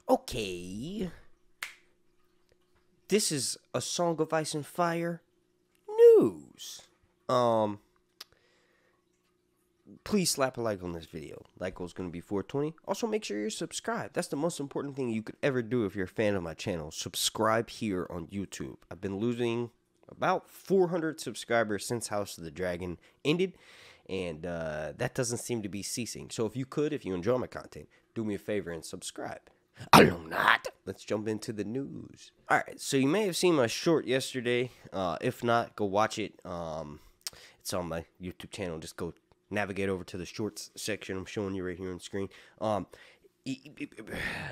Okay. This is a Song of Ice and Fire news. Please slap a like on this video. Like goal is going to be 420. Also, make sure you're subscribed. That's the most important thing you could ever do if you're a fan of my channel. Subscribe here on YouTube. I've been losing about 400 subscribers since House of the Dragon ended, and that doesn't seem to be ceasing. So if you enjoy my content, do me a favor and subscribe. I do not. Let's jump into the news. All right, so you may have seen my short yesterday. If not, go watch it. It's on my YouTube channel. Just go navigate over to the shorts section. I'm showing you right here on the screen.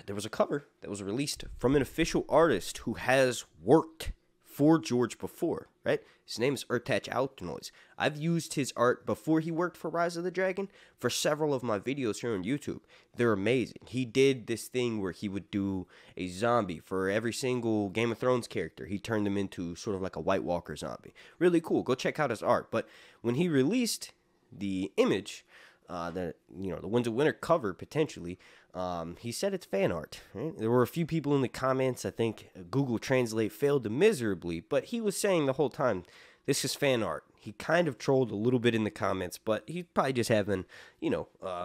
There was a cover that was released from an official artist who has worked for George before, right? His name is Urtach Altnoise. I've used his art before he worked for Rise of the Dragon for several of my videos here on YouTube. They're amazing. He did this thing where he would do a zombie for every single Game of Thrones character. He turned them into sort of like a White Walker zombie. Really cool. Go check out his art. But when he released the image, the Winds of Winter cover potentially, he said it's fan art. Right? There were a few people in the comments. I think Google Translate failed miserably, but he was saying the whole time, this is fan art. He kind of trolled a little bit in the comments, but he's probably just having,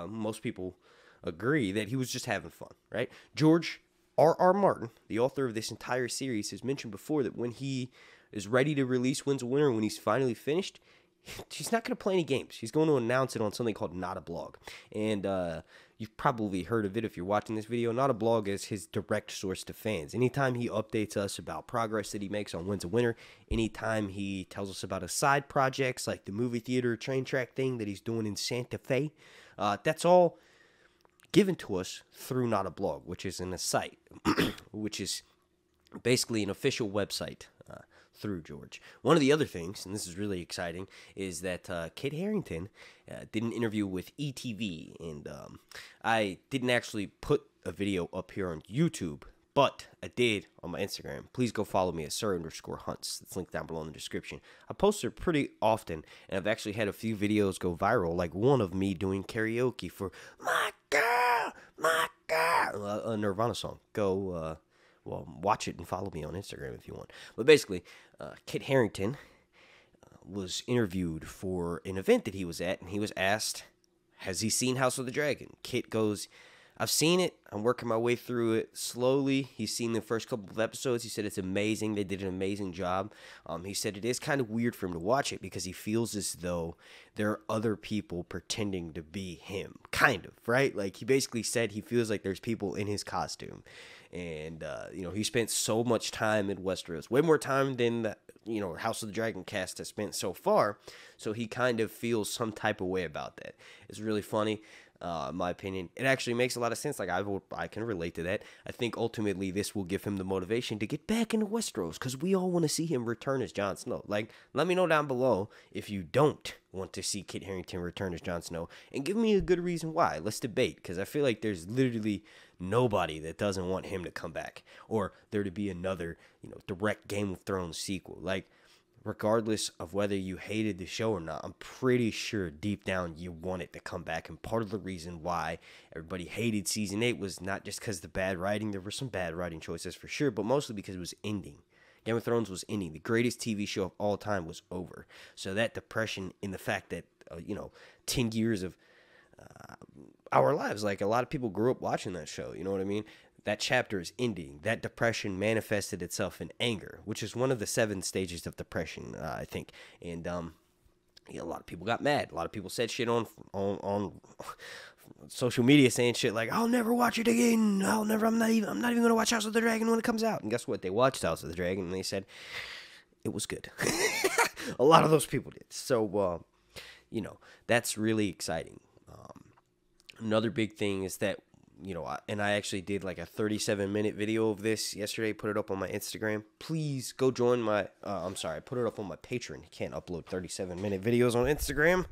most people agree that he was just having fun, right? George R.R. Martin, the author of this entire series, has mentioned before that when he is ready to release Winds of Winter, when he's finally finished, he's not going to play any games. He's going to announce it on something called Not a Blog. And you've probably heard of it if you're watching this video. Not a Blog is his direct source to fans. Anytime he updates us about progress that he makes on Winds of Winter, anytime he tells us about his side projects like the movie theater train track thing that he's doing in Santa Fe, that's all given to us through Not a Blog, which is in a site, which is basically an official website through George. One of the other things, and this is really exciting, is that Kit Harington did an interview with ETV, and I didn't actually put a video up here on YouTube, but I did on my Instagram. Please go follow me at Sir_Hunts. It's linked down below in the description. I post it pretty often, and I've actually had a few videos go viral, like one of me doing karaoke for My Girl, a Nirvana song. Go watch it and follow me on Instagram if you want. But basically, Kit Harington was interviewed for an event that he was at, and he was asked, has he seen House of the Dragon? Kit goes, I've seen it. I'm working my way through it slowly. He's seen the first couple of episodes. He said it's amazing. They did an amazing job. He said it is kind of weird for him to watch it because he feels as though there are other people pretending to be him. Kind of, right? Like, he basically said he feels like there's people in his costume. And, he spent so much time in Westeros, way more time than the, House of the Dragon cast has spent so far. So he kind of feels some type of way about that. It's really funny, in my opinion. It actually makes a lot of sense. Like, I can relate to that. I think ultimately this will give him the motivation to get back into Westeros because we all want to see him return as Jon Snow. Like, let me know down below if you don't want to see Kit Harington return as Jon Snow, and give me a good reason why. Let's debate, because I feel like there's literally nobody that doesn't want him to come back or there to be another, direct Game of Thrones sequel. Like, regardless of whether you hated the show or not, I'm pretty sure deep down you want it to come back. And part of the reason why everybody hated season 8 was not just because of the bad writing. There were some bad writing choices for sure, but mostly because it was ending. Game of Thrones was ending. The greatest TV show of all time was over. So that depression in the fact that, 10 years of our lives, like, a lot of people grew up watching that show, you know what I mean? That chapter is ending. That depression manifested itself in anger, which is one of the 7 stages of depression, I think. And a lot of people got mad. A lot of people said shit on social media, saying shit like, "I'll never watch it again. I'm not even gonna watch House of the Dragon when it comes out." And guess what? They watched House of the Dragon and they said it was good. A lot of those people did. So, that's really exciting. Another big thing is that, I actually did like a 37-minute video of this yesterday, put it up on my Instagram. Please go join my, I put it up on my Patreon. You can't upload 37-minute videos on Instagram.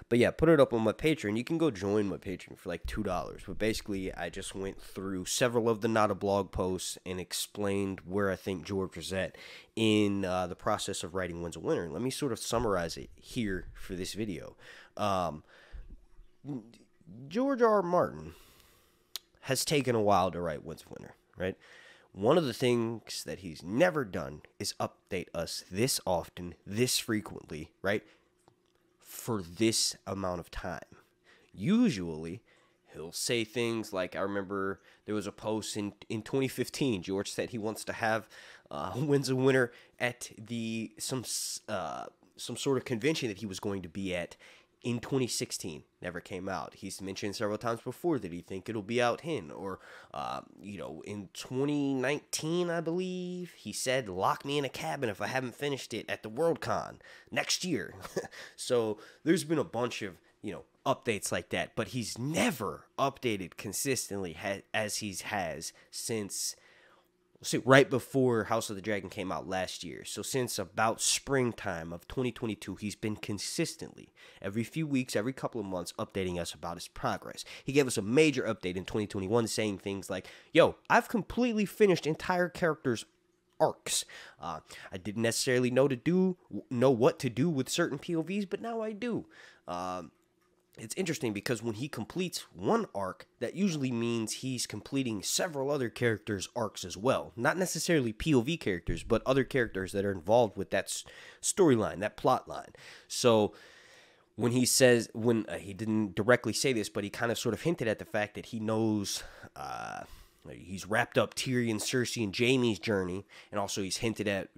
But yeah, put it up on my Patreon. You can go join my Patreon for like $2. But basically, I just went through several of the Not a Blog posts and explained where I think George was at in the process of writing Winds of Winter. Let me sort of summarize it here for this video. George R. R. Martin has taken a while to write Winds of Winter, right? One of the things that he's never done is update us this often, this frequently, right? For this amount of time. Usually, he'll say things like, I remember there was a post in 2015, George said he wants to have Winds of Winter at some sort of convention that he was going to be at in 2016. Never came out. He's mentioned several times before that he think it'll be out in, or in 2019, I believe he said, lock me in a cabin if I haven't finished it at the Worldcon next year. So there's been a bunch of updates like that, but he's never updated consistently as he has since right before House of the Dragon came out last year. So since about springtime of 2022, he's been consistently, every few weeks, every couple of months, updating us about his progress. He gave us a major update in 2021 saying things like, yo, I've completely finished entire characters' arcs. I didn't necessarily know what to do with certain POVs, but now I do. It's interesting because when he completes one arc, that usually means he's completing several other characters' arcs as well. Not necessarily POV characters, but other characters that are involved with that storyline, that plot line. So when he says, he didn't directly say this, but he kind of sort of hinted at the fact that he knows he's wrapped up Tyrion, Cersei, and Jaime's journey, and also he's hinted at,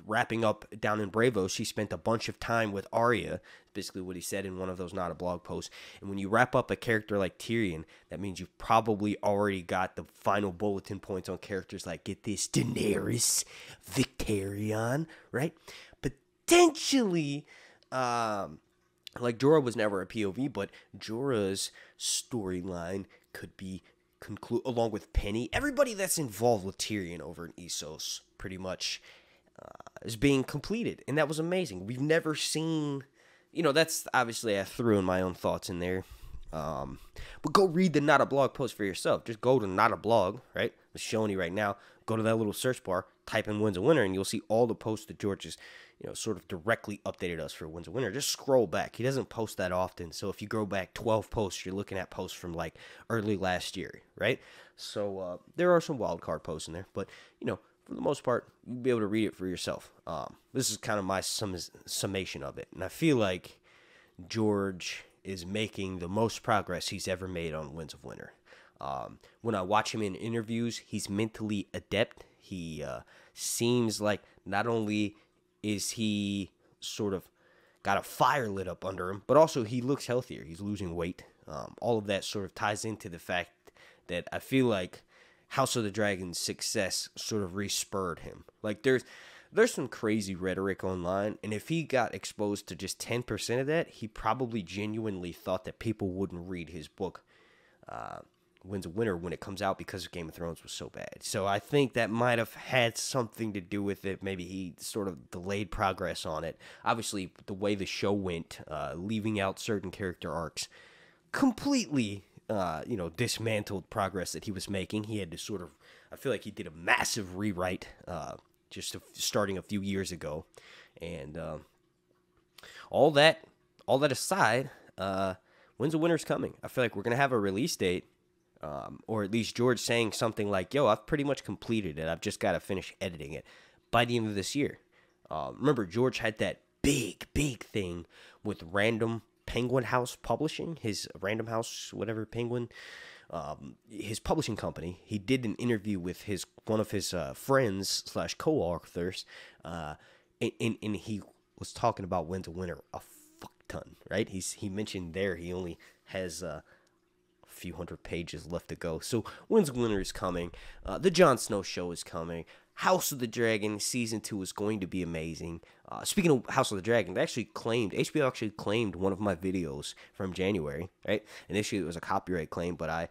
wrapping up down in Bravos. He spent a bunch of time with Arya, basically what he said in one of those not a blog posts. And when you wrap up a character like Tyrion, that means you've probably already got the final bulletin points on characters like, get this, Daenerys, Victarion, right? Potentially, like Jorah was never a POV, but Jorah's storyline could be conclude along with Penny. Everybody that's involved with Tyrion over in Essos pretty much is being completed, and that was amazing. We've never seen, that's obviously I threw in my own thoughts in there, but go read the not a blog post for yourself. Just go to not a blog, right? I'm showing you right now. Go to that little search bar, type in Winds of Winter, and you'll see all the posts that George has sort of directly updated us for Winds of Winter. Just scroll back. He doesn't post that often. So if you go back 12 posts, you're looking at posts from like early last year, right? So there are some wildcard posts in there, but for the most part, you'll be able to read it for yourself. This is kind of my summation of it. And I feel like George is making the most progress he's ever made on Winds of Winter. When I watch him in interviews, he's mentally adept. He seems like not only is he sort of got a fire lit up under him, but also he looks healthier. He's losing weight. All of that sort of ties into the fact that I feel like House of the Dragon's success sort of re-spurred him. Like there's some crazy rhetoric online, and if he got exposed to just 10% of that, he probably genuinely thought that people wouldn't read his book, Winds of Winter, when it comes out, because Game of Thrones was so bad. So I think that might have had something to do with it. Maybe he sort of delayed progress on it. Obviously, the way the show went, leaving out certain character arcs, completely, dismantled progress that he was making. He had to sort of, I feel like he did a massive rewrite, just starting a few years ago. And all that aside, Winds of Winter's coming. I feel like we're going to have a release date. Or at least George saying something like, yo, I've pretty much completed it. I've just got to finish editing it by the end of this year. Remember, George had that big thing with Random Penguin House Publishing, his Random House, whatever, Penguin, his publishing company. He did an interview with one of his friends / co-authors, and he was talking about Winds of Winter a fuck ton, right? He mentioned there he only has few hundred pages left to go. So Winds of Winter is coming. The Jon Snow show is coming. House of the Dragon season 2 is going to be amazing. Speaking of House of the Dragon, HBO actually claimed one of my videos from January, right? Initially it was a copyright claim, but I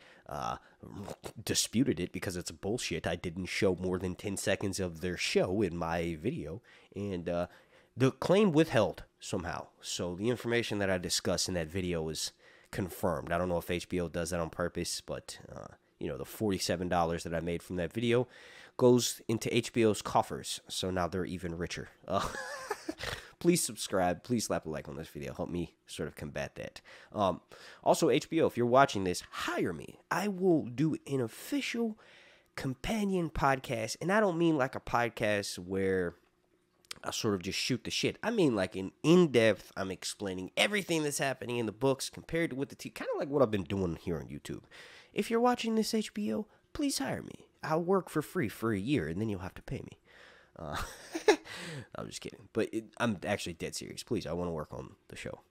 disputed it because it's bullshit. I didn't show more than 10 seconds of their show in my video, and the claim withheld somehow. So the information that I discussed in that video is confirmed. I don't know if HBO does that on purpose, but you know, the $47 that I made from that video goes into HBO's coffers. So now they're even richer. Please subscribe. Please slap a like on this video. Help me sort of combat that. Also, HBO, if you're watching this, hire me. I will do an official companion podcast. And I don't mean like a podcast where I sort of just shoot the shit. I mean like an in-depth, I'm explaining everything that's happening in the books compared to what the kind of like what I've been doing here on YouTube. If you're watching this, HBO, please hire me. I'll work for free for a year, and then you'll have to pay me. I'm just kidding. But I'm actually dead serious. Please, I want to work on the show.